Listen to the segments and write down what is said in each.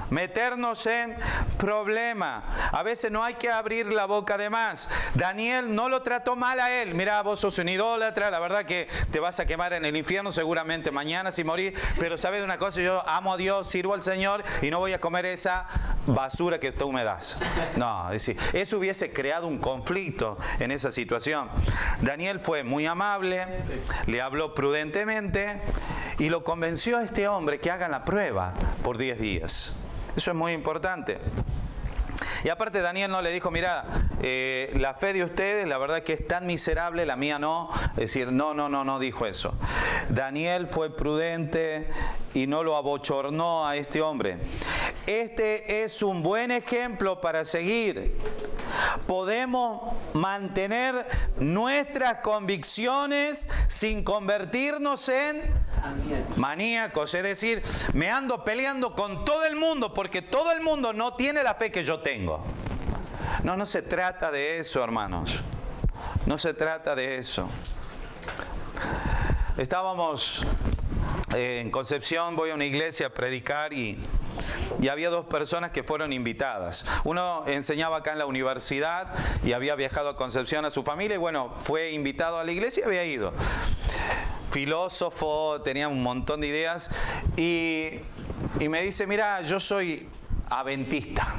meternos en problema. A veces no hay que abrir la boca de más. Daniel no lo trató mal a él. Mira, vos sos un idólatra, la verdad que te vas a quemar en el infierno seguramente mañana si morís, pero sabes una cosa, yo amo a Dios, sirvo al Señor y no voy a comer esa basura que tú me das. No, es decir, eso hubiese creado un conflicto en esa situación. Daniel fue muy amable, le habló prudentemente y lo convenció a este hombre que hagan la prueba por 10 días. Eso es muy importante. Y aparte Daniel no le dijo, mira, la fe de ustedes, la verdad que es tan miserable, la mía no. Es decir, no dijo eso. Daniel fue prudente y no lo abochornó a este hombre. Este es un buen ejemplo para seguir. Podemos mantener nuestras convicciones sin convertirnos en maníacos, es decir, me ando peleando con todo el mundo porque todo el mundo no tiene la fe que yo tengo. No se trata de eso, hermanos. No se trata de eso. Estábamos en Concepción, voy a una iglesia a predicar y había dos personas que fueron invitadas. Uno enseñaba acá en la universidad y había viajado a Concepción a su familia y bueno, fue invitado a la iglesia y había ido. Filósofo, tenía un montón de ideas y me dice, mira, yo soy adventista.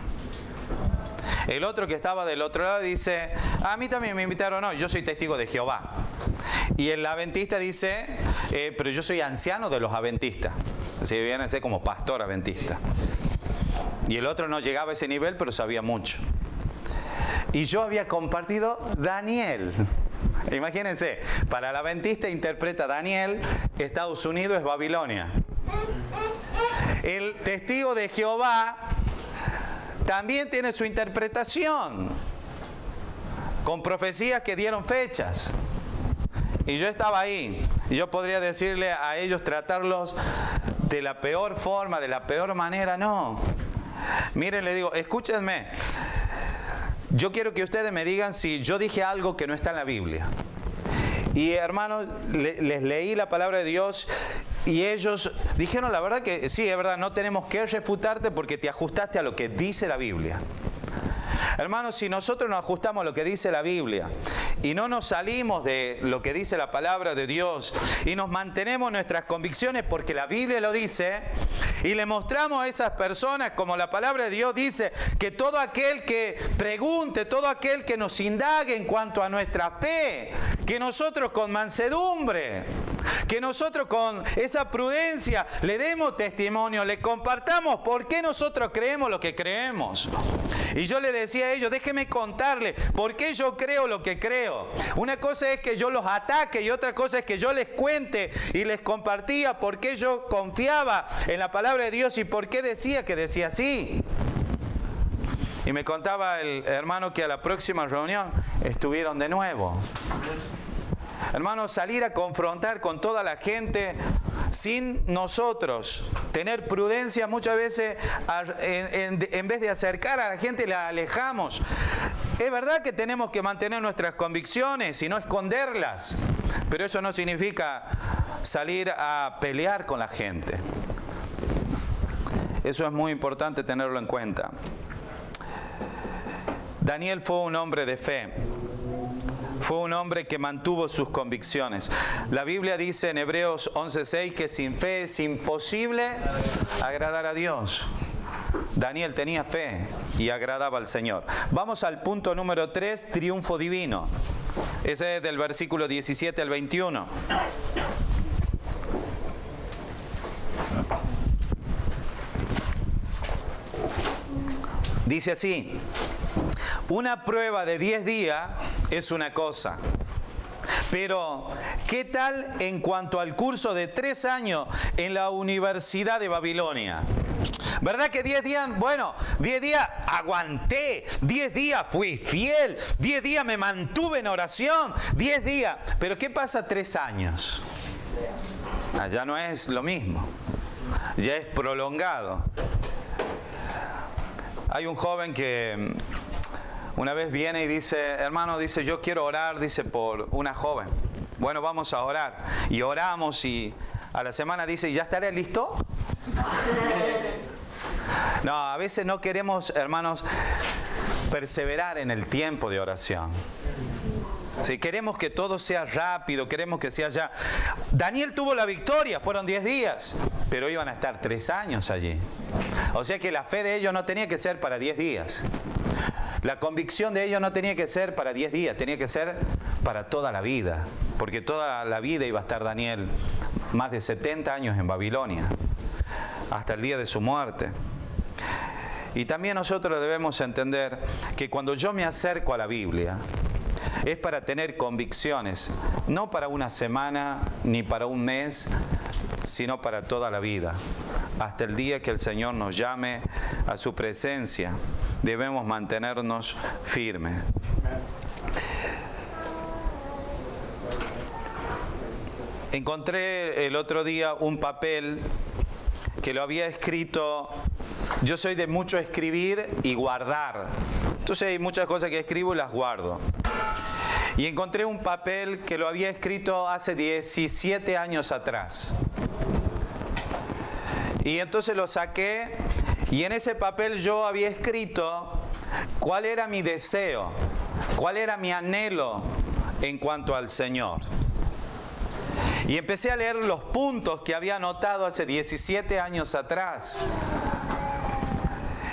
El otro que estaba del otro lado dice, a mí también me invitaron, no, yo soy testigo de Jehová. Y el adventista dice, pero yo soy anciano de los adventistas. Así viene a ser como pastor adventista. Y el otro no llegaba a ese nivel, pero sabía mucho. Y yo había compartido Daniel. Imagínense, para el adventista interpreta Daniel, Estados Unidos es Babilonia. El testigo de Jehová también tiene su interpretación, con profecías que dieron fechas. Y yo estaba ahí, y yo podría decirle a ellos, tratarlos de la peor forma, de la peor manera, no. Miren, le digo, escúchenme. Yo quiero que ustedes me digan si yo dije algo que no está en la Biblia. Y hermanos, les leí la palabra de Dios y ellos dijeron la verdad que sí, es verdad, no tenemos que refutarte porque te ajustaste a lo que dice la Biblia. Hermanos, si nosotros nos ajustamos a lo que dice la Biblia y no nos salimos de lo que dice la palabra de Dios y nos mantenemos nuestras convicciones porque la Biblia lo dice y le mostramos a esas personas como la palabra de Dios dice que todo aquel que pregunte, todo aquel que nos indague en cuanto a nuestra fe, que nosotros con mansedumbre, que nosotros con esa prudencia le demos testimonio, le compartamos por qué nosotros creemos lo que creemos. Y yo le decía a ellos, déjenme contarles por qué yo creo lo que creo. Una cosa es que yo los ataque y otra cosa es que yo les cuente y les compartía por qué yo confiaba en la palabra de Dios y por qué decía que decía así. Y me contaba el hermano que a la próxima reunión estuvieron de nuevo. Hermanos, salir a confrontar con toda la gente sin nosotros tener prudencia, muchas veces en vez de acercar a la gente la alejamos. Es verdad que tenemos que mantener nuestras convicciones y no esconderlas, pero eso no significa salir a pelear con la gente. Eso es muy importante tenerlo en cuenta. Daniel fue un hombre de fe. Fue un hombre que mantuvo sus convicciones. La Biblia dice en Hebreos 11:6 que sin fe es imposible agradar a Dios. Daniel tenía fe y agradaba al Señor. Vamos al punto número 3, triunfo divino. Ese es del versículo 17 al 21. Dice así: una prueba de 10 días es una cosa, pero ¿qué tal en cuanto al curso de 3 años en la Universidad de Babilonia? ¿Verdad que 10 días? Bueno, 10 días aguanté, 10 días fui fiel, 10 días me mantuve en oración, 10 días. Pero ¿qué pasa 3 años? Ya no es lo mismo, ya es prolongado. Hay un joven que una vez viene y dice, hermano, dice, yo quiero orar, dice, por una joven. Bueno, vamos a orar. Y oramos y a la semana dice, ¿ya estaré listo? No, a veces no queremos, hermanos, perseverar en el tiempo de oración. Si queremos que todo sea rápido, queremos que sea ya. Daniel tuvo la victoria, fueron 10 días, pero iban a estar 3 años allí. O sea que la fe de ellos no tenía que ser para 10 días. La convicción de ellos no tenía que ser para 10 días, tenía que ser para toda la vida. Porque toda la vida iba a estar Daniel más de 70 años en Babilonia, hasta el día de su muerte. Y también nosotros debemos entender que cuando yo me acerco a la Biblia, es para tener convicciones, no para una semana ni para un mes, sino para toda la vida. Hasta el día que el Señor nos llame a su presencia, debemos mantenernos firmes. Encontré el otro día un papel que lo había escrito. Yo soy de mucho escribir y guardar. Entonces hay muchas cosas que escribo y las guardo. Y encontré un papel que lo había escrito hace 17 años atrás. Y entonces lo saqué y en ese papel yo había escrito cuál era mi deseo, cuál era mi anhelo en cuanto al Señor. Y empecé a leer los puntos que había anotado hace 17 años atrás.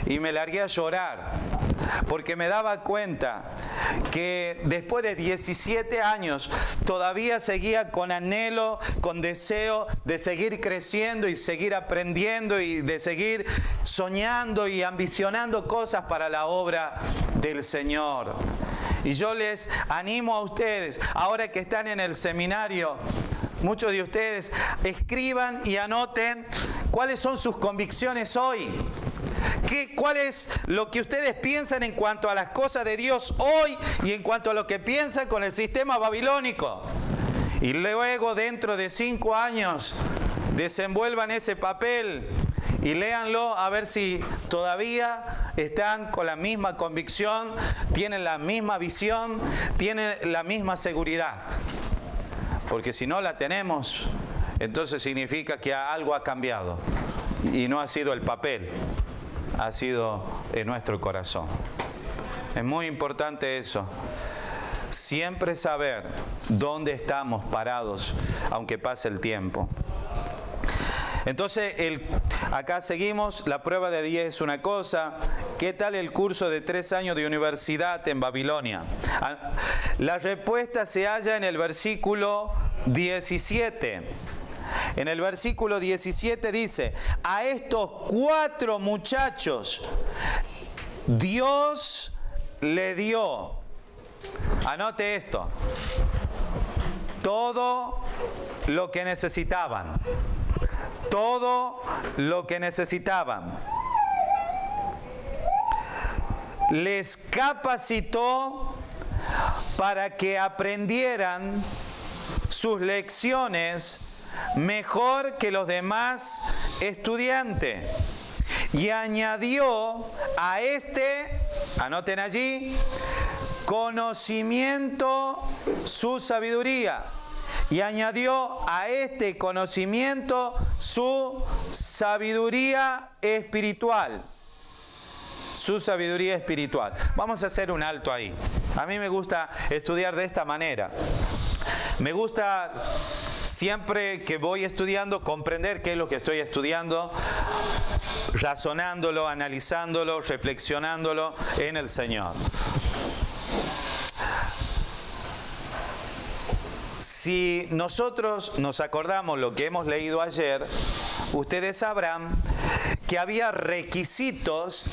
Y me largué a llorar, porque me daba cuenta que después de 17 años todavía seguía con anhelo, con deseo de seguir creciendo y seguir aprendiendo y de seguir soñando y ambicionando cosas para la obra del Señor. Y yo les animo a ustedes, ahora que están en el seminario, muchos de ustedes escriban y anoten cuáles son sus convicciones hoy. ¿Cuál es lo que ustedes piensan en cuanto a las cosas de Dios hoy y en cuanto a lo que piensan con el sistema babilónico? Y luego, dentro de 5 años, desenvuelvan ese papel y léanlo a ver si todavía están con la misma convicción, tienen la misma visión, tienen la misma seguridad. Porque si no la tenemos, entonces significa que algo ha cambiado y no ha sido el papel, ha sido en nuestro corazón. Es muy importante eso. Siempre saber dónde estamos parados, aunque pase el tiempo. Entonces, acá seguimos, la prueba de 10 es una cosa. ¿Qué tal el curso de 3 años de universidad en Babilonia? La respuesta se halla en el versículo 17. En el versículo 17 dice: a estos 4 muchachos Dios le dio, anote esto, todo lo que necesitaban. Todo lo que necesitaban. Les capacitó para que aprendieran sus lecciones mejor que los demás estudiantes. Y añadió a anoten allí, conocimiento su sabiduría. Y añadió a este conocimiento su sabiduría espiritual. Su sabiduría espiritual. Vamos a hacer un alto ahí. A mí me gusta estudiar de esta manera. Me gusta siempre que voy estudiando comprender qué es lo que estoy estudiando, razonándolo, analizándolo, reflexionándolo en el Señor. Si nosotros nos acordamos lo que hemos leído ayer, ustedes sabrán que había requisitos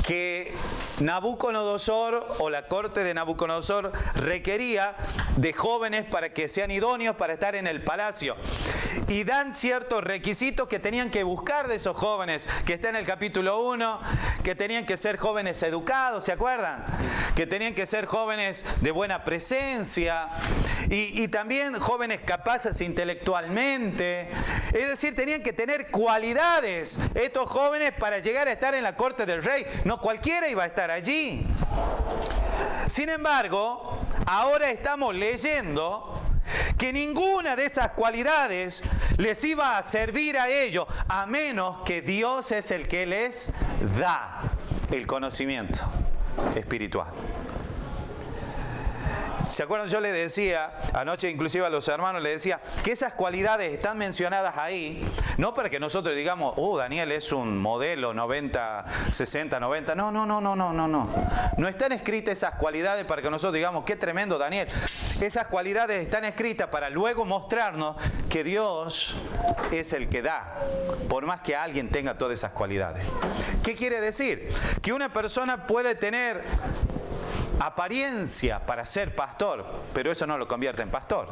que Nabucodonosor o la corte de Nabucodonosor requería de jóvenes para que sean idóneos para estar en el palacio. Y dan ciertos requisitos que tenían que buscar de esos jóvenes, que está en el capítulo 1, que tenían que ser jóvenes educados, ¿se acuerdan? Que tenían que ser jóvenes de buena presencia y también jóvenes capaces intelectualmente. Es decir, tenían que tener cualidades estos jóvenes para llegar a estar en la corte del rey. No cualquiera iba a estar allí. Sin embargo, ahora estamos leyendo que ninguna de esas cualidades les iba a servir a ellos, a menos que Dios es el que les da el conocimiento espiritual. ¿Se acuerdan? Yo les decía, anoche inclusive a los hermanos les decía, que esas cualidades están mencionadas ahí, no para que nosotros digamos, Daniel es un modelo 90, 60, 90. No. No están escritas esas cualidades para que nosotros digamos, qué tremendo Daniel. Esas cualidades están escritas para luego mostrarnos que Dios es el que da, por más que alguien tenga todas esas cualidades. ¿Qué quiere decir? Que una persona puede tener apariencia para ser pastor, pero eso no lo convierte en pastor.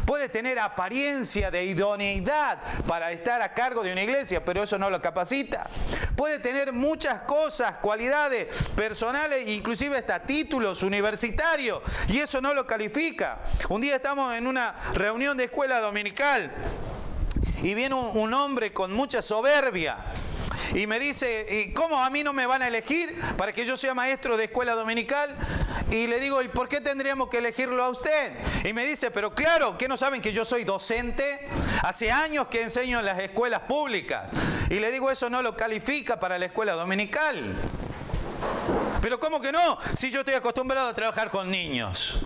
Puede tener apariencia de idoneidad para estar a cargo de una iglesia, pero eso no lo capacita. Puede tener muchas cosas, cualidades personales, inclusive hasta títulos universitarios, y eso no lo califica. Un día estamos en una reunión de escuela dominical y viene un hombre con mucha soberbia. Y me dice, ¿y cómo a mí no me van a elegir para que yo sea maestro de escuela dominical? Y le digo, ¿y por qué tendríamos que elegirlo a usted? Y me dice, pero claro, ¿qué no saben que yo soy docente? Hace años que enseño en las escuelas públicas. Y le digo, eso no lo califica para la escuela dominical. Pero ¿cómo que no? Si yo estoy acostumbrado a trabajar con niños.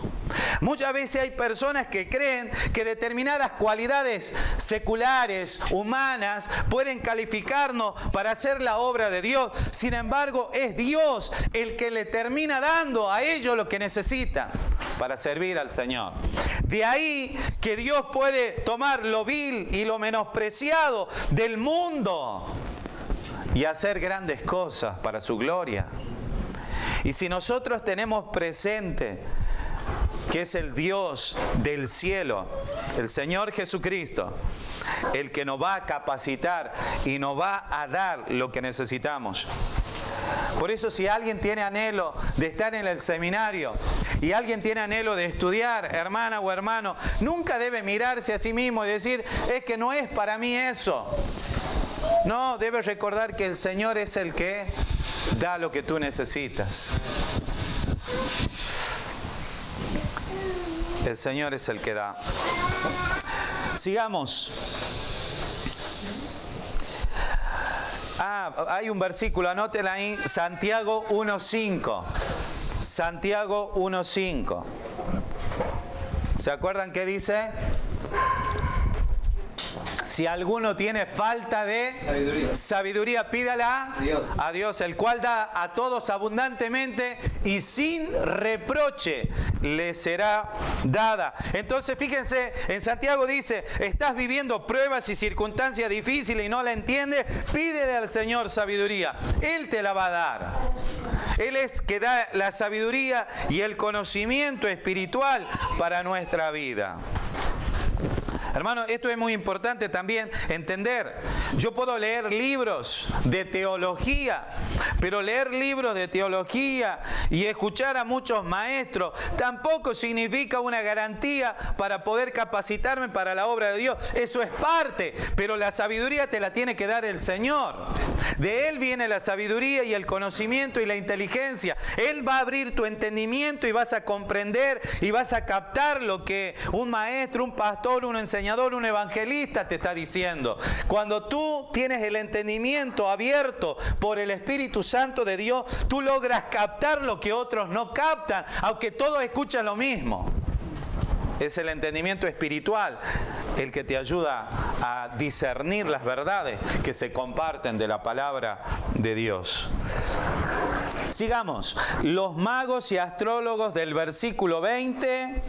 Muchas veces hay personas que creen que determinadas cualidades seculares, humanas, pueden calificarnos para hacer la obra de Dios. Sin embargo, es Dios el que le termina dando a ellos lo que necesitan para servir al Señor. De ahí que Dios puede tomar lo vil y lo menospreciado del mundo y hacer grandes cosas para su gloria. Y si nosotros tenemos presente que es el Dios del cielo, el Señor Jesucristo, el que nos va a capacitar y nos va a dar lo que necesitamos. Por eso, si alguien tiene anhelo de estar en el seminario y alguien tiene anhelo de estudiar, hermana o hermano, nunca debe mirarse a sí mismo y decir, es que no es para mí eso. No, debes recordar que el Señor es el que da lo que tú necesitas. El Señor es el que da. Sigamos. Hay un versículo, anótela ahí, Santiago 1:5. Santiago 1:5. ¿Se acuerdan qué dice? Si alguno tiene falta de sabiduría, pídala a Dios, el cual da a todos abundantemente y sin reproche le será dada. Entonces, fíjense, en Santiago dice, estás viviendo pruebas y circunstancias difíciles y no la entiendes, pídele al Señor sabiduría. Él te la va a dar. Él es que da la sabiduría y el conocimiento espiritual para nuestra vida. Hermano, esto es muy importante también entender. Yo puedo leer libros de teología, pero leer libros de teología y escuchar a muchos maestros tampoco significa una garantía para poder capacitarme para la obra de Dios. Eso es parte, pero la sabiduría te la tiene que dar el Señor. De Él viene la sabiduría y el conocimiento y la inteligencia. Él va a abrir tu entendimiento y vas a comprender y vas a captar lo que un maestro, un pastor, un enseñador, un evangelista te está diciendo. Cuando tú tienes el entendimiento abierto por el Espíritu Santo de Dios, tú logras captar lo que otros no captan, aunque todos escuchan lo mismo. Es el entendimiento espiritual el que te ayuda a discernir las verdades que se comparten de la palabra de Dios. Sigamos. Los magos y astrólogos del versículo 20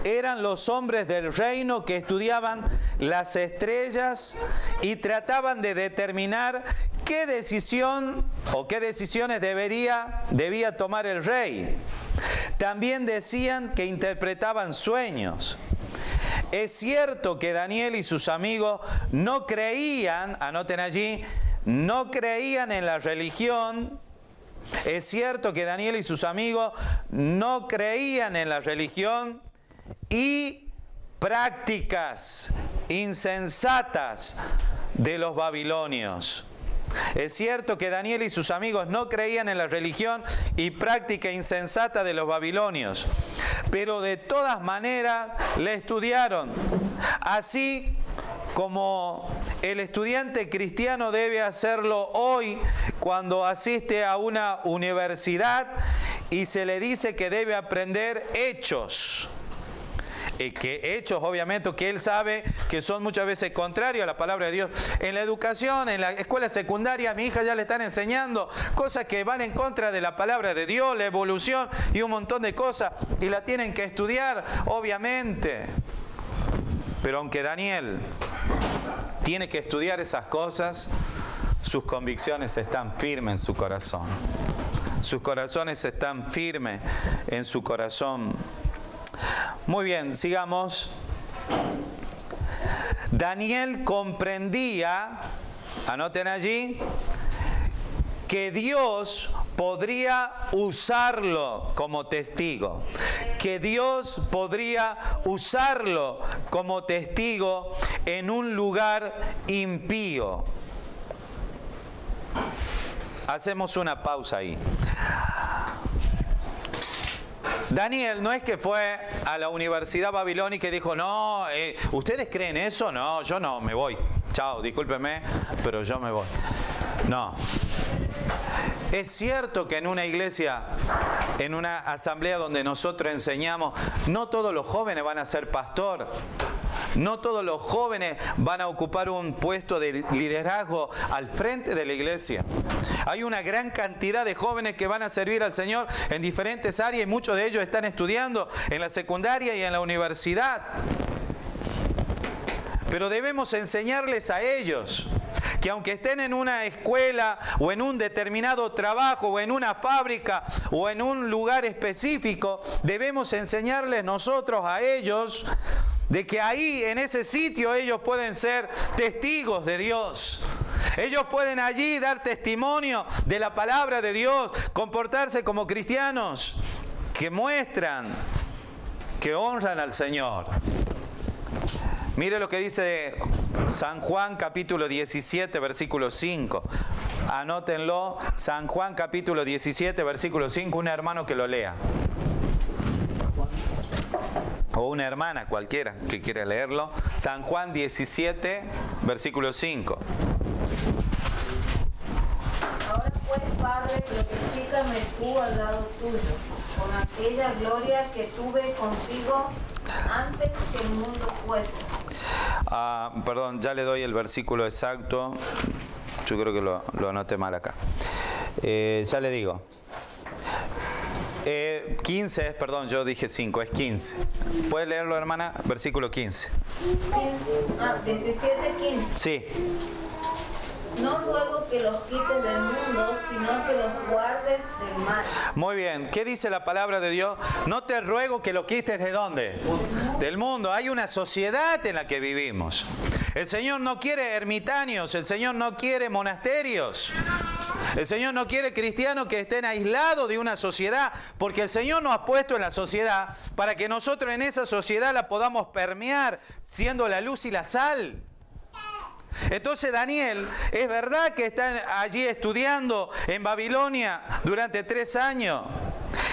eran los hombres del reino que estudiaban las estrellas y trataban de determinar qué decisión o qué decisiones debía tomar el rey. También decían que interpretaban sueños. Es cierto que Daniel y sus amigos no creían, anoten allí, no creían en la religión. Es cierto que Daniel y sus amigos no creían en la religión y prácticas insensatas de los babilonios. Es cierto que Daniel y sus amigos no creían en la religión y práctica insensata de los babilonios, pero de todas maneras le estudiaron. Así como el estudiante cristiano debe hacerlo hoy cuando asiste a una universidad y se le dice que debe aprender hechos. Que hechos, obviamente, que él sabe que son muchas veces contrarios a la palabra de Dios. En la educación, en la escuela secundaria, a mi hija ya le están enseñando cosas que van en contra de la palabra de Dios, la evolución y un montón de cosas, y la tienen que estudiar, obviamente. Pero aunque Daniel tiene que estudiar esas cosas, sus convicciones están firmes en su corazón. Sus corazones están firmes en su corazón. Muy bien, sigamos. Daniel comprendía, anoten allí, que Dios podría usarlo como testigo. Que Dios podría usarlo como testigo en un lugar impío. Hacemos una pausa ahí. Daniel no es que fue a la Universidad Babilónica y dijo, no, ¿ustedes creen eso? No, yo no, me voy. Chao, discúlpeme, pero yo me voy. No. Es cierto que en una iglesia, en una asamblea donde nosotros enseñamos, no todos los jóvenes van a ser pastor. No todos los jóvenes van a ocupar un puesto de liderazgo al frente de la iglesia. Hay una gran cantidad de jóvenes que van a servir al Señor en diferentes áreas y muchos de ellos están estudiando en la secundaria y en la universidad. Pero debemos enseñarles a ellos que aunque estén en una escuela o en un determinado trabajo o en una fábrica o en un lugar específico, debemos enseñarles nosotros a ellos de que ahí, en ese sitio, ellos pueden ser testigos de Dios. Ellos pueden allí dar testimonio de la palabra de Dios, comportarse como cristianos que muestran, que honran al Señor. Mire lo que dice San Juan capítulo 17, versículo 5. Anótenlo, San Juan capítulo 17, versículo 5, un hermano que lo lea. O una hermana cualquiera que quiera leerlo. San Juan 17, versículo 5. Ahora pues, Padre, glorifícame tú al lado tuyo, con aquella gloria que tuve contigo antes que el mundo fuese. Perdón, ya le doy el versículo exacto. Yo creo que lo anoté mal acá. Ya le digo. 15 es, perdón, yo dije 5, es 15. ¿Puede leerlo, hermana? Versículo 15. 17, 15. Sí. No ruego que los quites del mundo, sino que los guardes del mal. Muy bien. ¿Qué dice la palabra de Dios? No te ruego que lo quites ¿de dónde? Del mundo. Hay una sociedad en la que vivimos. El Señor no quiere ermitaños, el Señor no quiere monasterios. El Señor no quiere cristianos que estén aislados de una sociedad, porque el Señor nos ha puesto en la sociedad para que nosotros en esa sociedad la podamos permear, siendo la luz y la sal. Entonces Daniel, es verdad que está allí estudiando en Babilonia durante 3 años.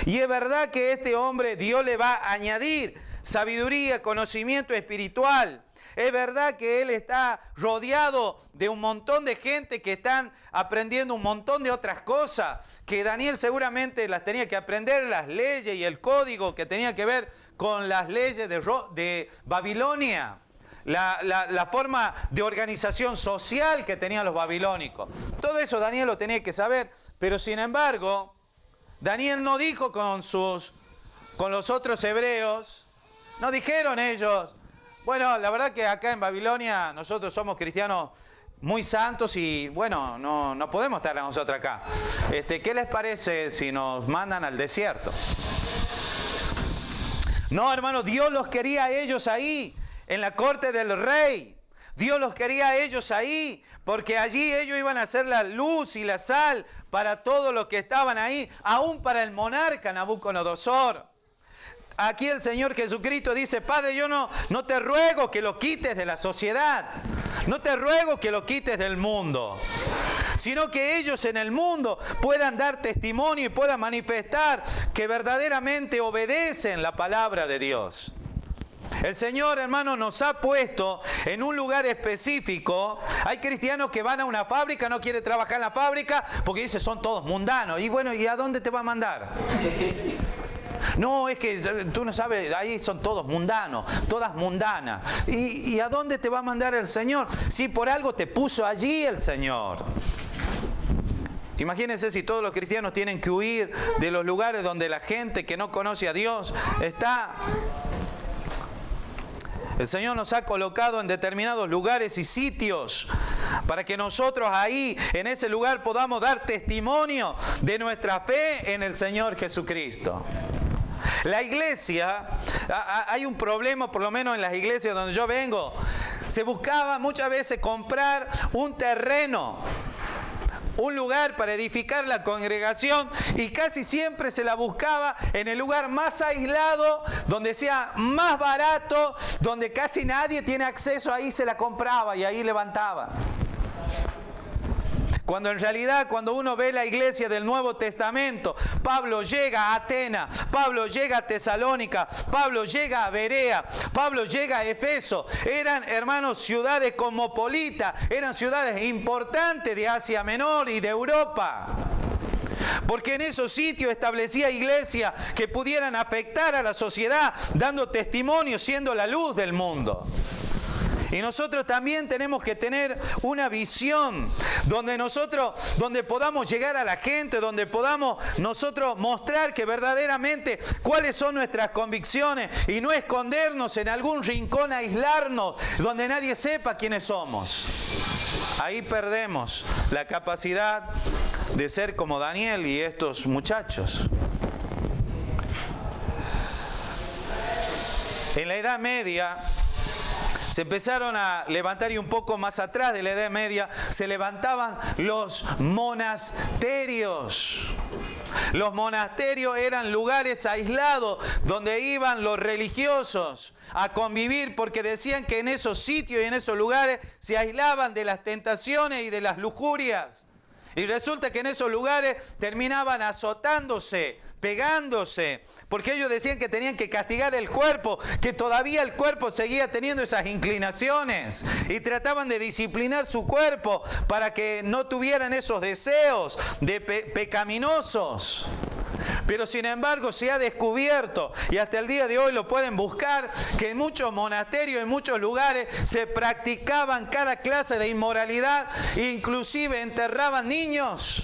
Y es verdad que este hombre Dios le va a añadir sabiduría, conocimiento espiritual. Es verdad que él está rodeado de un montón de gente que están aprendiendo un montón de otras cosas, que Daniel seguramente las tenía que aprender, las leyes y el código que tenía que ver con las leyes de Babilonia. La forma de organización social que tenían los babilónicos. Todo eso Daniel lo tenía que saber, pero sin embargo, Daniel no dijo con los otros hebreos, no dijeron ellos, bueno, la verdad que acá en Babilonia nosotros somos cristianos muy santos y bueno, no podemos estar nosotros acá. ¿Qué les parece si nos mandan al desierto? No, hermano, Dios los quería a ellos ahí, en la corte del rey. Dios los quería a ellos ahí, porque allí ellos iban a ser la luz y la sal para todos los que estaban ahí, aún para el monarca Nabucodonosor. Aquí el Señor Jesucristo dice, Padre, yo no te ruego que lo quites de la sociedad, no te ruego que lo quites del mundo, sino que ellos en el mundo puedan dar testimonio y puedan manifestar que verdaderamente obedecen la palabra de Dios. El Señor, hermano, nos ha puesto en un lugar específico. Hay cristianos que van a una fábrica, no quieren trabajar en la fábrica porque dice son todos mundanos. Y bueno, ¿y a dónde te va a mandar? No, es que tú no sabes, ahí son todos mundanos, todas mundanas. ¿Y a dónde te va a mandar el Señor? Si por algo te puso allí el Señor. Imagínense si todos los cristianos tienen que huir de los lugares donde la gente que no conoce a Dios está. El Señor nos ha colocado en determinados lugares y sitios para que nosotros ahí, en ese lugar, podamos dar testimonio de nuestra fe en el Señor Jesucristo. La iglesia, hay un problema, por lo menos en las iglesias donde yo vengo, se buscaba muchas veces comprar un terreno, un lugar para edificar la congregación, y casi siempre se la buscaba en el lugar más aislado, donde sea más barato, donde casi nadie tiene acceso, ahí se la compraba y ahí levantaban. Cuando en realidad, cuando uno ve la iglesia del Nuevo Testamento, Pablo llega a Atenas, Pablo llega a Tesalónica, Pablo llega a Berea, Pablo llega a Efeso. Eran, hermanos, ciudades cosmopolitas, eran ciudades importantes de Asia Menor y de Europa. Porque en esos sitios establecía iglesias que pudieran afectar a la sociedad, dando testimonio, siendo la luz del mundo. Y nosotros también tenemos que tener una visión donde podamos llegar a la gente, donde podamos nosotros mostrar que verdaderamente cuáles son nuestras convicciones y no escondernos en algún rincón, aislarnos, donde nadie sepa quiénes somos. Ahí perdemos la capacidad de ser como Daniel y estos muchachos. En la Edad Media se empezaron a levantar, y un poco más atrás de la Edad Media se levantaban los monasterios. Los monasterios eran lugares aislados donde iban los religiosos a convivir, porque decían que en esos sitios y en esos lugares se aislaban de las tentaciones y de las lujurias. Y resulta que en esos lugares terminaban azotándose, pegándose, porque ellos decían que tenían que castigar el cuerpo, que todavía el cuerpo seguía teniendo esas inclinaciones, y trataban de disciplinar su cuerpo para que no tuvieran esos deseos pecaminosos. Pero sin embargo se ha descubierto, y hasta el día de hoy lo pueden buscar, que en muchos monasterios, en muchos lugares, se practicaban cada clase de inmoralidad, inclusive enterraban niños.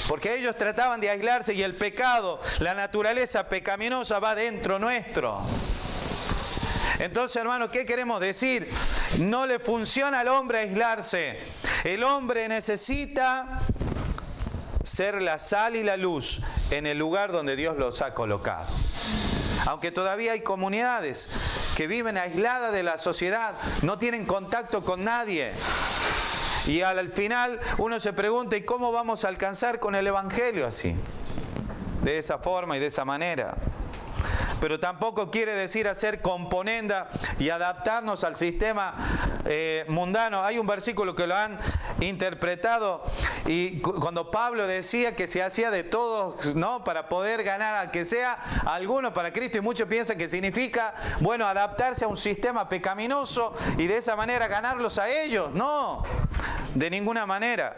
Porque ellos trataban de aislarse, y el pecado, la naturaleza pecaminosa va dentro nuestro. Entonces, hermano, ¿qué queremos decir? No le funciona al hombre aislarse. El hombre necesita ser la sal y la luz en el lugar donde Dios los ha colocado. Aunque todavía hay comunidades que viven aisladas de la sociedad, no tienen contacto con nadie. Y al final uno se pregunta, ¿y cómo vamos a alcanzar con el Evangelio así? De esa forma y de esa manera. Pero tampoco quiere decir hacer componenda y adaptarnos al sistema mundano. Hay un versículo que lo han interpretado, y cuando Pablo decía que se hacía de todos, ¿no?, para poder ganar a que sea algunos para Cristo, y muchos piensan que significa, bueno, adaptarse a un sistema pecaminoso y de esa manera ganarlos a ellos. No, de ninguna manera.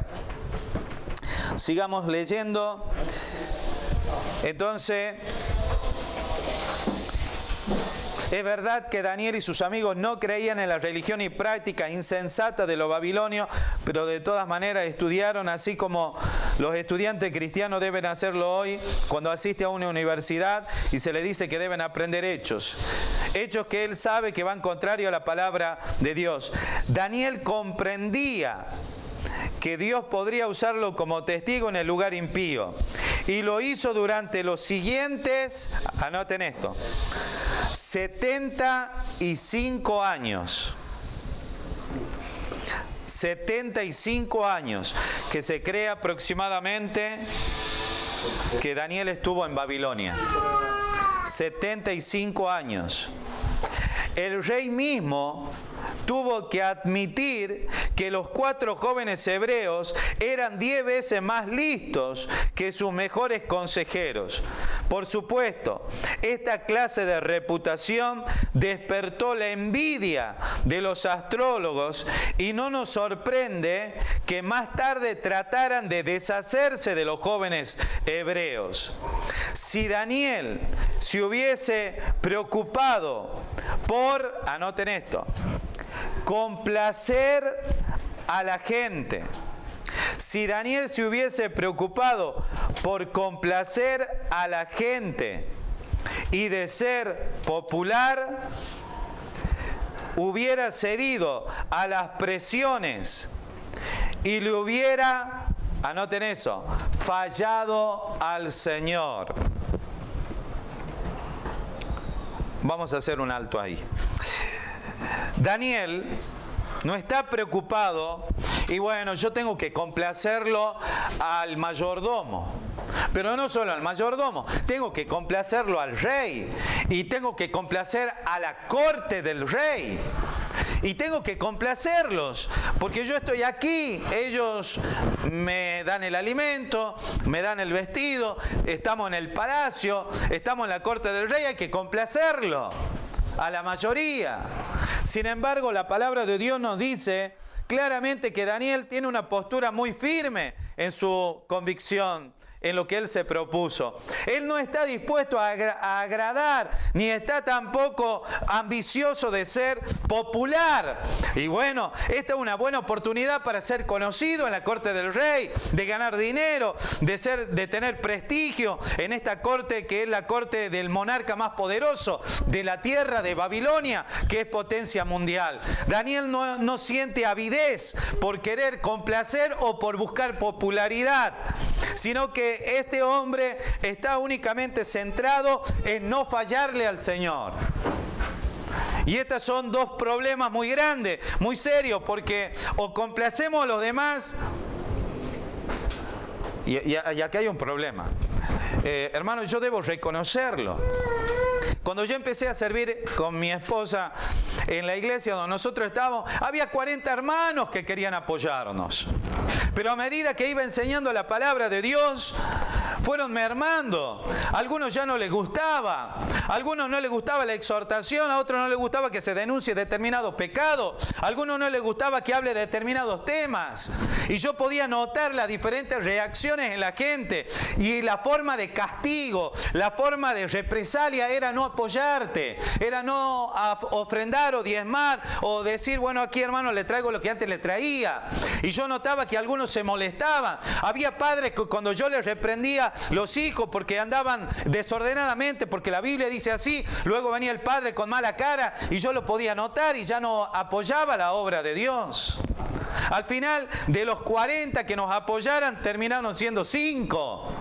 Sigamos leyendo. Entonces, es verdad que Daniel y sus amigos no creían en la religión y prácticas insensatas de los babilonios, pero de todas maneras estudiaron, así como los estudiantes cristianos deben hacerlo hoy cuando asiste a una universidad y se les dice que deben aprender hechos que él sabe que van contrario a la palabra de Dios. Daniel comprendía que Dios podría usarlo como testigo en el lugar impío, y lo hizo durante los siguientes, anoten esto, 75 años. 75 años, que se cree aproximadamente que Daniel estuvo en Babilonia. 75 años. El rey mismo tuvo que admitir que los 4 jóvenes hebreos eran 10 veces más listos que sus mejores consejeros. Por supuesto, esta clase de reputación despertó la envidia de los astrólogos y no nos sorprende que más tarde trataran de deshacerse de los jóvenes hebreos. Si Daniel se hubiese preocupado por, anoten esto, complacer a la gente, si Daniel se hubiese preocupado por complacer a la gente y de ser popular, hubiera cedido a las presiones y le hubiera, anoten eso, fallado al Señor. Vamos a hacer un alto ahí. Daniel no está preocupado y bueno, yo tengo que complacerlo al mayordomo. Pero no solo al mayordomo, tengo que complacerlo al rey y tengo que complacer a la corte del rey. Y tengo que complacerlos, porque yo estoy aquí, ellos me dan el alimento, me dan el vestido, estamos en el palacio, estamos en la corte del rey, hay que complacerlo a la mayoría. Sin embargo, la palabra de Dios nos dice claramente que Daniel tiene una postura muy firme en su convicción, en lo que él se propuso. Él no está dispuesto a agradar, ni está tampoco ambicioso de ser popular. Y bueno, esta es una buena oportunidad para ser conocido en la corte del rey, de ganar dinero, de tener prestigio en esta corte que es la corte del monarca más poderoso de la tierra de Babilonia, que es potencia mundial. Daniel no siente avidez por querer complacer o por buscar popularidad, sino que este hombre está únicamente centrado en no fallarle al Señor. Y estos son 2 problemas muy grandes, muy serios, porque o complacemos a los demás, y aquí hay un problema. Hermano, yo debo reconocerlo. Cuando yo empecé a servir con mi esposa en la iglesia donde nosotros estábamos, había 40 hermanos que querían apoyarnos. Pero a medida que iba enseñando la palabra de Dios, fueron mermando. A algunos ya no les gustaba. A algunos no les gustaba la exhortación. A otros no les gustaba que se denuncie determinado pecado. A algunos no les gustaba que hable de determinados temas. Y yo podía notar las diferentes reacciones en la gente. Y la forma de castigo, la forma de represalia era no apoyarte. Era no ofrendar o diezmar o decir, bueno, aquí hermano le traigo lo que antes le traía. Y yo notaba que algunos se molestaban. Había padres que cuando yo les reprendía los hijos porque andaban desordenadamente, porque la Biblia dice así, luego venía el padre con mala cara y yo lo podía notar y ya no apoyaba la obra de Dios. Al final, de los 40 que nos apoyaran, terminaron siendo 5.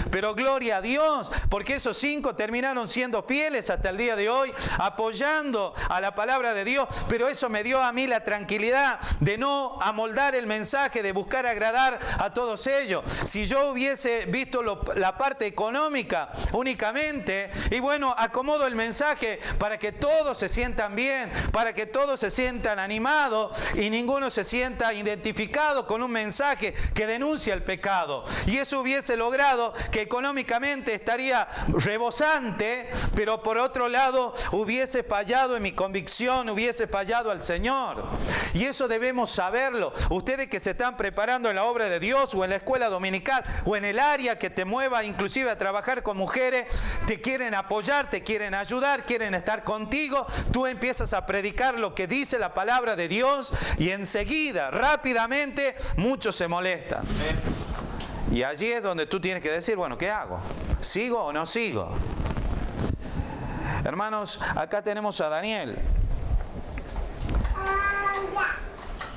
Pero gloria a Dios, porque esos 5 terminaron siendo fieles hasta el día de hoy, apoyando a la palabra de Dios. Pero eso me dio a mí la tranquilidad de no amoldar el mensaje, de buscar agradar a todos ellos. Si yo hubiese visto la parte económica únicamente, y bueno, acomodo el mensaje para que todos se sientan bien, para que todos se sientan animados y ninguno se sienta identificado con un mensaje que denuncia el pecado. Y eso hubiese logrado que económicamente estaría rebosante, pero por otro lado hubiese fallado en mi convicción, hubiese fallado al Señor. Y eso debemos saberlo. Ustedes que se están preparando en la obra de Dios o en la escuela dominical o en el área que te mueva inclusive a trabajar con mujeres, te quieren apoyar, te quieren ayudar, quieren estar contigo. Tú empiezas a predicar lo que dice la palabra de Dios y enseguida, rápidamente, muchos se molestan. Y allí es donde tú tienes que decir, bueno, ¿qué hago? ¿Sigo o no sigo? Hermanos, acá tenemos a Daniel.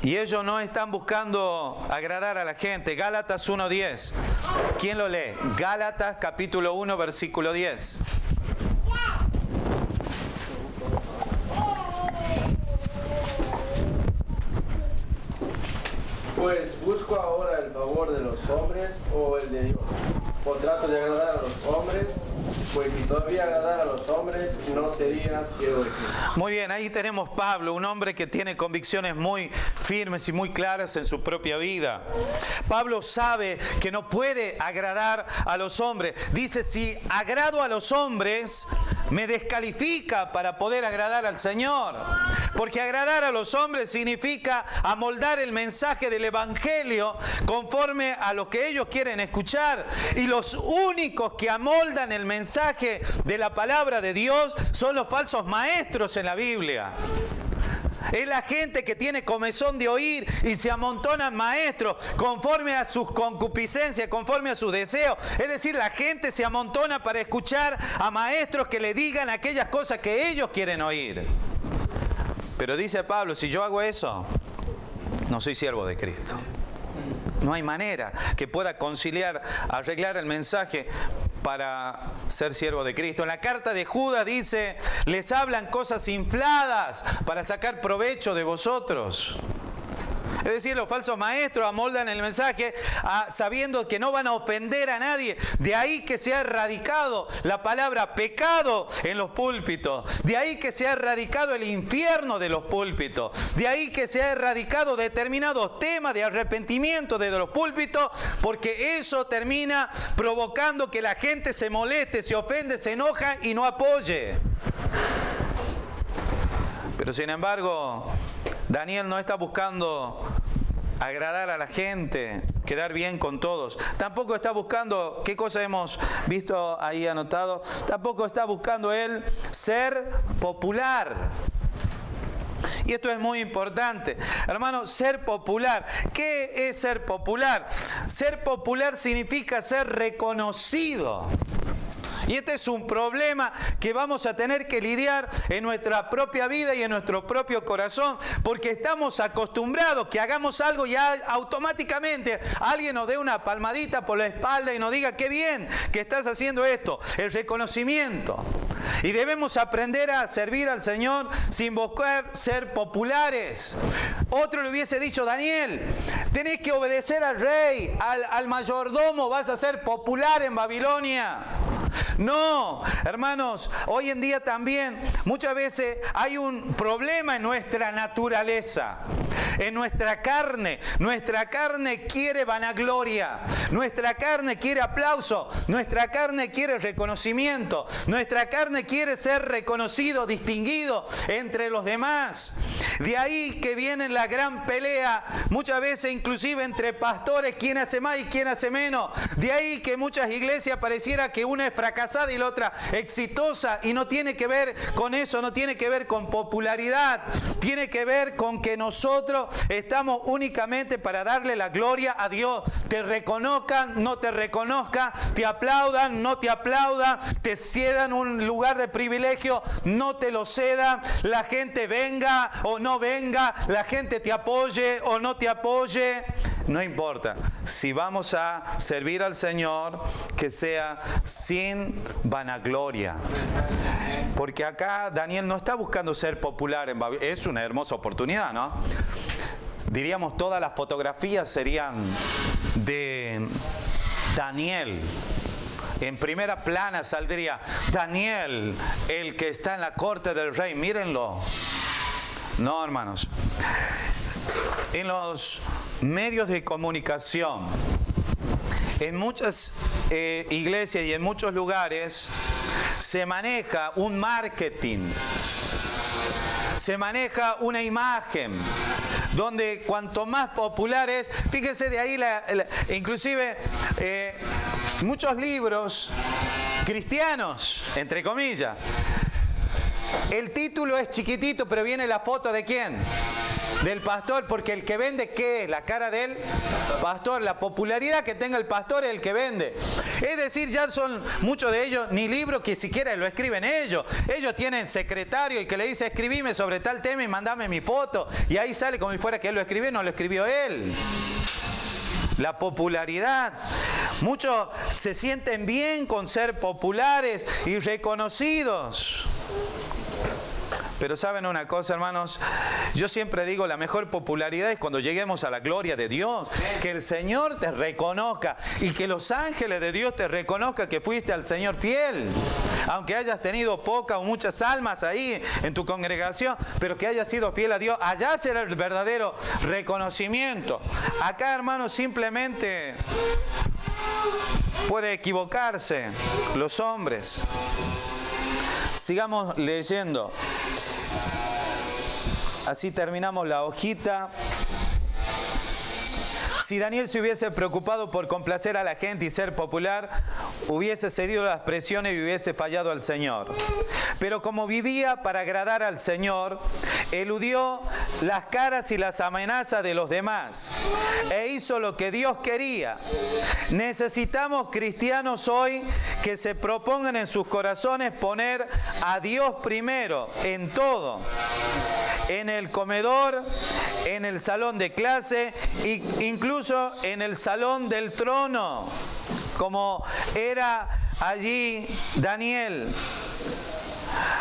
Y ellos no están buscando agradar a la gente. Gálatas 1:10. ¿Quién lo lee? Gálatas capítulo 1, versículo 10. Pues busco ahora el favor de los hombres o el de Dios. O trato de agradar a los hombres, Pues si todavía agradara a los hombres, no sería siervo de Cristo. Muy bien, ahí tenemos Pablo, un hombre que tiene convicciones muy firmes y muy claras en su propia vida. Pablo sabe que no puede agradar a los hombres. Dice, si agrado a los hombres, me descalifica para poder agradar al Señor. Porque agradar a los hombres significa amoldar el mensaje del Evangelio conforme a lo que ellos quieren escuchar. Y los únicos que amoldan el mensaje de la palabra de Dios son los falsos maestros en la Biblia. Es la gente que tiene comezón de oír y se amontonan maestros conforme a sus concupiscencias, conforme a sus deseos. Es decir, la gente se amontona para escuchar a maestros que le digan aquellas cosas que ellos quieren oír. Pero dice Pablo, si yo hago eso, no soy siervo de Cristo. No hay manera que pueda conciliar, arreglar el mensaje para ser siervo de Cristo. En la carta de Judas dice, les hablan cosas infladas para sacar provecho de vosotros. Es decir, los falsos maestros amoldan el mensaje sabiendo que no van a ofender a nadie. De ahí que se ha erradicado la palabra pecado en los púlpitos. De ahí que se ha erradicado el infierno de los púlpitos. De ahí que se ha erradicado determinados temas de arrepentimiento de los púlpitos, porque eso termina provocando que la gente se moleste, se ofende, se enoja y no apoye. Pero sin embargo, Daniel no está buscando agradar a la gente, quedar bien con todos. Tampoco está buscando, ¿qué cosa hemos visto ahí anotado? Tampoco está buscando él ser popular. Y esto es muy importante. Hermano, ser popular. ¿Qué es ser popular? Ser popular significa ser reconocido. Y este es un problema que vamos a tener que lidiar en nuestra propia vida y en nuestro propio corazón, porque estamos acostumbrados que hagamos algo y automáticamente alguien nos dé una palmadita por la espalda y nos diga, qué bien que estás haciendo esto, el reconocimiento. Y debemos aprender a servir al Señor sin buscar ser populares. Otro le hubiese dicho, Daniel, tenés que obedecer al rey, al mayordomo, vas a ser popular en Babilonia. No, hermanos, hoy en día también muchas veces hay un problema en nuestra naturaleza, en nuestra carne. Nuestra carne quiere vanagloria, nuestra carne quiere aplauso, nuestra carne quiere reconocimiento, nuestra carne quiere ser reconocido, distinguido entre los demás. De ahí que viene la gran pelea, muchas veces inclusive entre pastores, quién hace más y quién hace menos. De ahí que muchas iglesias pareciera que una es fracasada y la otra exitosa, y no tiene que ver con eso, no tiene que ver con popularidad, tiene que ver con que nosotros estamos únicamente para darle la gloria a Dios. Te reconozcan, no te reconozcan, te aplaudan, no te aplaudan, te cedan un lugar de privilegio, no te lo cedan, la gente venga o no venga, la gente te apoye o no te apoye, no importa. Si vamos a servir al Señor, que sea sin vanagloria. Porque acá Daniel no está buscando ser popular en Babilonia. Es una hermosa oportunidad, ¿no? Diríamos, todas las fotografías serían de Daniel. En primera plana saldría Daniel, el que está en la corte del rey. Mírenlo. No, hermanos. En los medios de comunicación, en muchas iglesias y en muchos lugares, se maneja un marketing, se maneja una imagen, donde cuanto más popular es, fíjense de ahí, inclusive muchos libros cristianos, entre comillas, el título es chiquitito, pero viene la foto ¿de quién? Del pastor, porque el que vende, ¿qué es? La cara del pastor. La popularidad que tenga el pastor es el que vende. Es decir, ya son muchos de ellos ni libros que siquiera lo escriben ellos. Ellos tienen secretario y que le dice, escribime sobre tal tema y mandame mi foto. Y ahí sale como si fuera que él lo escribió, no lo escribió él. La popularidad. Muchos se sienten bien con ser populares y reconocidos. Pero ¿saben una cosa, hermanos? Yo siempre digo, la mejor popularidad es cuando lleguemos a la gloria de Dios. Que el Señor te reconozca y que los ángeles de Dios te reconozcan que fuiste al Señor fiel. Aunque hayas tenido pocas o muchas almas ahí en tu congregación, pero que hayas sido fiel a Dios, allá será el verdadero reconocimiento. Acá, hermanos, simplemente puede equivocarse los hombres. Sigamos leyendo. Así terminamos la hojita. Si Daniel se hubiese preocupado por complacer a la gente y ser popular, hubiese cedido las presiones y hubiese fallado al Señor. Pero como vivía para agradar al Señor, eludió las caras y las amenazas de los demás e hizo lo que Dios quería. Necesitamos cristianos hoy que se propongan en sus corazones poner a Dios primero en todo. En el comedor, en el salón de clase e incluso en el salón del trono, como era allí Daniel.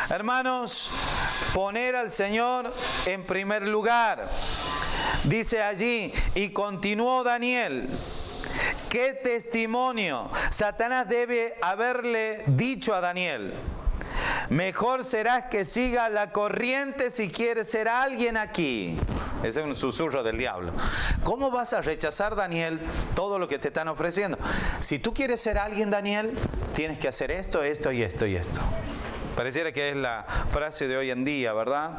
Hermanos, poner al Señor en primer lugar. Dice allí, y continuó Daniel. ¿Qué testimonio Satanás debe haberle dicho a Daniel? Mejor serás que siga la corriente si quieres ser alguien aquí. Ese es un susurro del diablo. ¿Cómo vas a rechazar, Daniel, todo lo que te están ofreciendo? Si tú quieres ser alguien, Daniel, tienes que hacer esto, esto y esto y esto. Pareciera que es la frase de hoy en día, ¿verdad?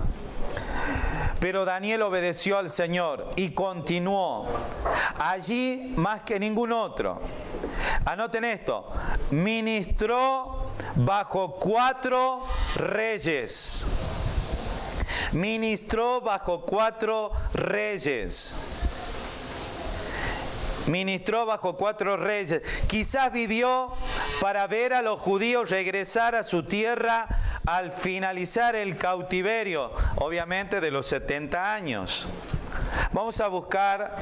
Pero Daniel obedeció al Señor y continuó allí más que ningún otro. Anoten esto, ministró bajo 4 reyes. Ministró bajo 4 reyes. Ministró bajo 4 reyes. Quizás vivió para ver a los judíos regresar a su tierra al finalizar el cautiverio, obviamente de los 70 años. Vamos a buscar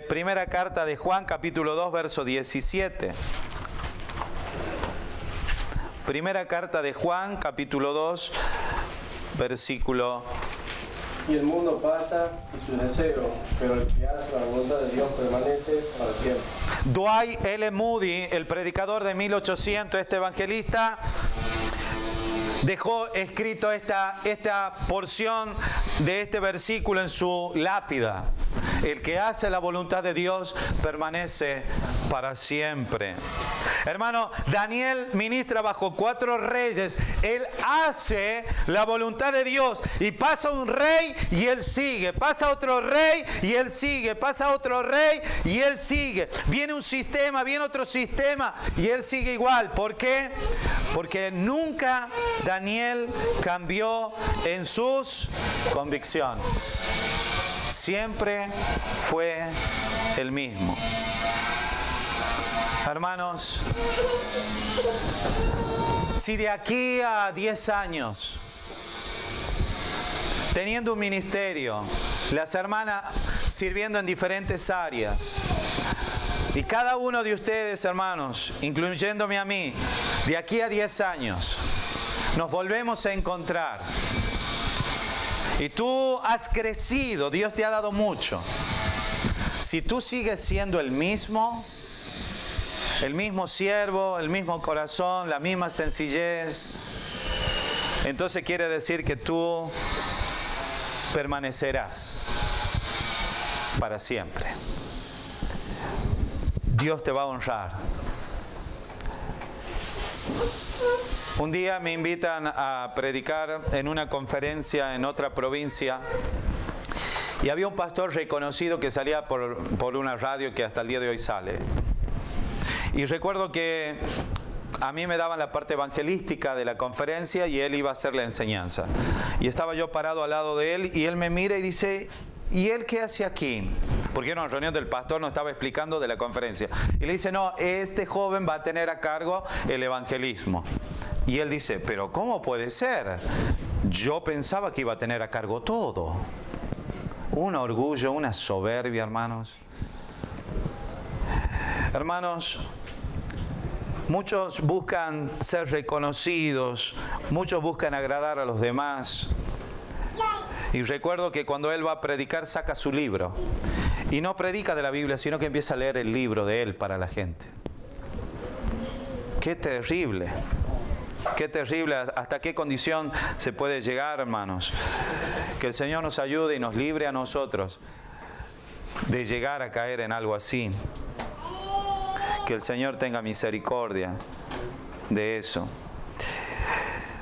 primera carta de Juan, capítulo 2, verso 17. Primera carta de Juan, capítulo 2, versículo. Y el mundo pasa y sus deseos, pero el que hace la voluntad de Dios permanece para siempre. Dwight L. Moody, el predicador de 1800, este evangelista, dejó escrito esta porción de este versículo en su lápida. El que hace la voluntad de Dios permanece para siempre. Hermano, Daniel ministra bajo 4 reyes. Él hace la voluntad de Dios y pasa un rey y él sigue. Pasa otro rey y él sigue. Pasa otro rey y él sigue. Viene un sistema, viene otro sistema y él sigue igual. ¿Por qué? Porque nunca Daniel cambió en sus convicciones. Siempre fue el mismo. Hermanos, si de aquí a 10 años, teniendo un ministerio, las hermanas sirviendo en diferentes áreas, y cada uno de ustedes, hermanos, incluyéndome a mí, de aquí a 10 años, nos volvemos a encontrar, y tú has crecido, Dios te ha dado mucho. Si tú sigues siendo el mismo siervo, el mismo corazón, la misma sencillez, entonces quiere decir que tú permanecerás para siempre. Dios te va a honrar. Un día me invitan a predicar en una conferencia en otra provincia y había un pastor reconocido que salía por una radio que hasta el día de hoy sale. Y recuerdo que a mí me daban la parte evangelística de la conferencia y él iba a hacer la enseñanza. Y estaba yo parado al lado de él y él me mira y dice, ¿y él qué hace aquí? Porque era una reunión del pastor, nos estaba explicando de la conferencia. Y le dice, no, este joven va a tener a cargo el evangelismo. Y él dice, pero ¿cómo puede ser? Yo pensaba que iba a tener a cargo todo. Un orgullo, una soberbia, hermanos. Hermanos, Muchos buscan ser reconocidos, muchos buscan agradar a los demás. Y recuerdo que cuando él va a predicar saca su libro. Y no predica de la Biblia, sino que empieza a leer el libro de él para la gente. ¡Qué terrible! ¡Qué terrible! ¿Hasta qué condición se puede llegar, hermanos? Que el Señor nos ayude y nos libre a nosotros de llegar a caer en algo así. Que el Señor tenga misericordia de eso.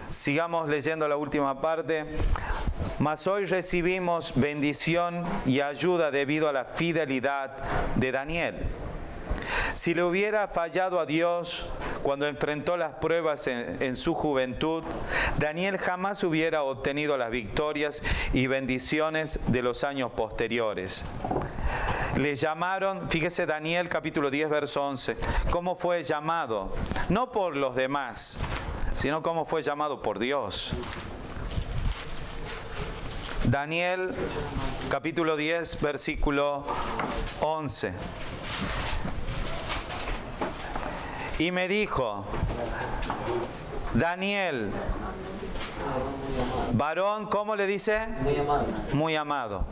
Sigamos leyendo la última parte. Mas hoy recibimos bendición y ayuda debido a la fidelidad de Daniel. Si le hubiera fallado a Dios cuando enfrentó las pruebas en su juventud, Daniel jamás hubiera obtenido las victorias y bendiciones de los años posteriores. Le llamaron, fíjese Daniel capítulo 10, verso 11, cómo fue llamado, no por los demás, sino cómo fue llamado por Dios. Daniel capítulo 10, versículo 11. Y me dijo, Daniel, varón, ¿cómo le dice? Muy amado. Muy amado.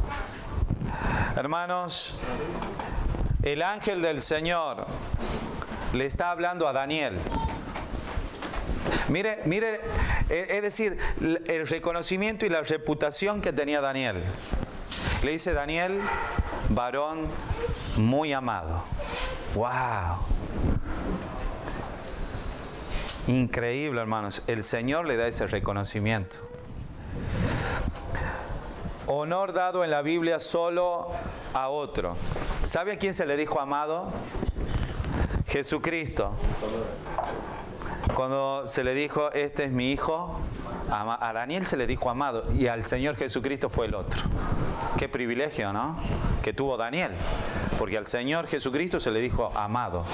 Hermanos, el ángel del Señor le está hablando a Daniel. Mire, es decir, el reconocimiento y la reputación que tenía Daniel. Le dice Daniel, varón muy amado. ¡Wow! Increíble, hermanos. El Señor le da ese reconocimiento. Honor dado en la Biblia solo a otro. ¿Sabe a quién se le dijo amado? Jesucristo. Cuando se le dijo, este es mi hijo, a Daniel se le dijo amado y al Señor Jesucristo fue el otro. Qué privilegio, ¿no? Que tuvo Daniel. Porque al Señor Jesucristo se le dijo amado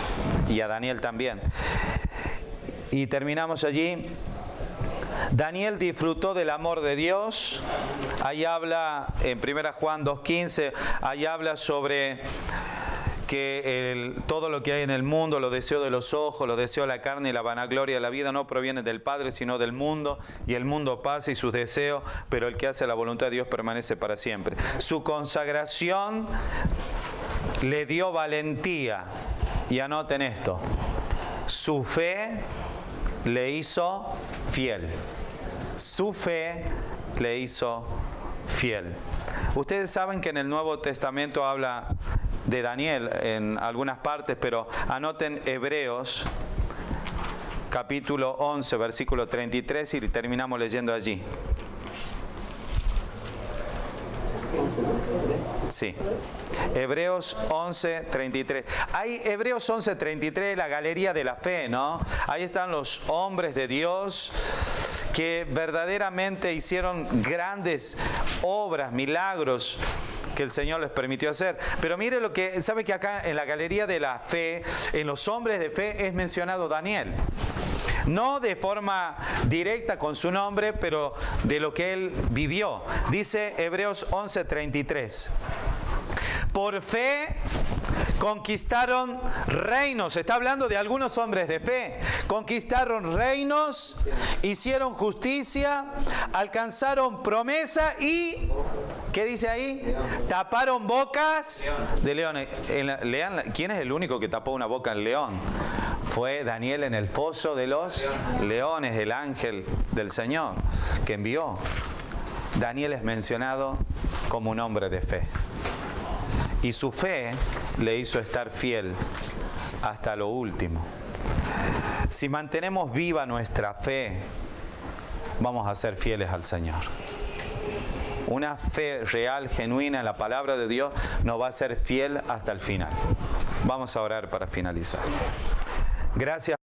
y a Daniel también. Y terminamos allí. Daniel disfrutó del amor de Dios. Ahí habla, en 1 Juan 2:15, ahí habla sobre que todo lo que hay en el mundo, los deseos de los ojos, los deseos de la carne y la vanagloria de la vida no provienen del Padre, sino del mundo. Y el mundo pasa y sus deseos, pero el que hace la voluntad de Dios permanece para siempre. Su consagración le dio valentía. Y anoten esto. Su fe le hizo fiel. Su fe le hizo fiel. Ustedes saben que en el Nuevo Testamento habla de Daniel en algunas partes, pero anoten Hebreos capítulo 11, versículo 33 y terminamos leyendo allí. Sí. Hebreos 11, 33. Hay Hebreos 11, 33, la galería de la fe, ¿no? Ahí están los hombres de Dios que verdaderamente hicieron grandes obras, milagros que el Señor les permitió hacer. Pero mire lo que, sabe que acá en la galería de la fe, en los hombres de fe es mencionado Daniel. No de forma directa con su nombre, pero de lo que él vivió. Dice Hebreos 11:33. Por fe conquistaron reinos. Está hablando de algunos hombres de fe. Conquistaron reinos, hicieron justicia, alcanzaron promesa y... ¿qué dice ahí? Taparon bocas de leones. ¿Quién es el único que tapó una boca al león? Fue Daniel en el foso de los leones, el ángel del Señor que envió. Daniel es mencionado como un hombre de fe. Y su fe le hizo estar fiel hasta lo último. Si mantenemos viva nuestra fe, vamos a ser fieles al Señor. Una fe real, genuina en la palabra de Dios nos va a ser fiel hasta el final. Vamos a orar para finalizar. Gracias.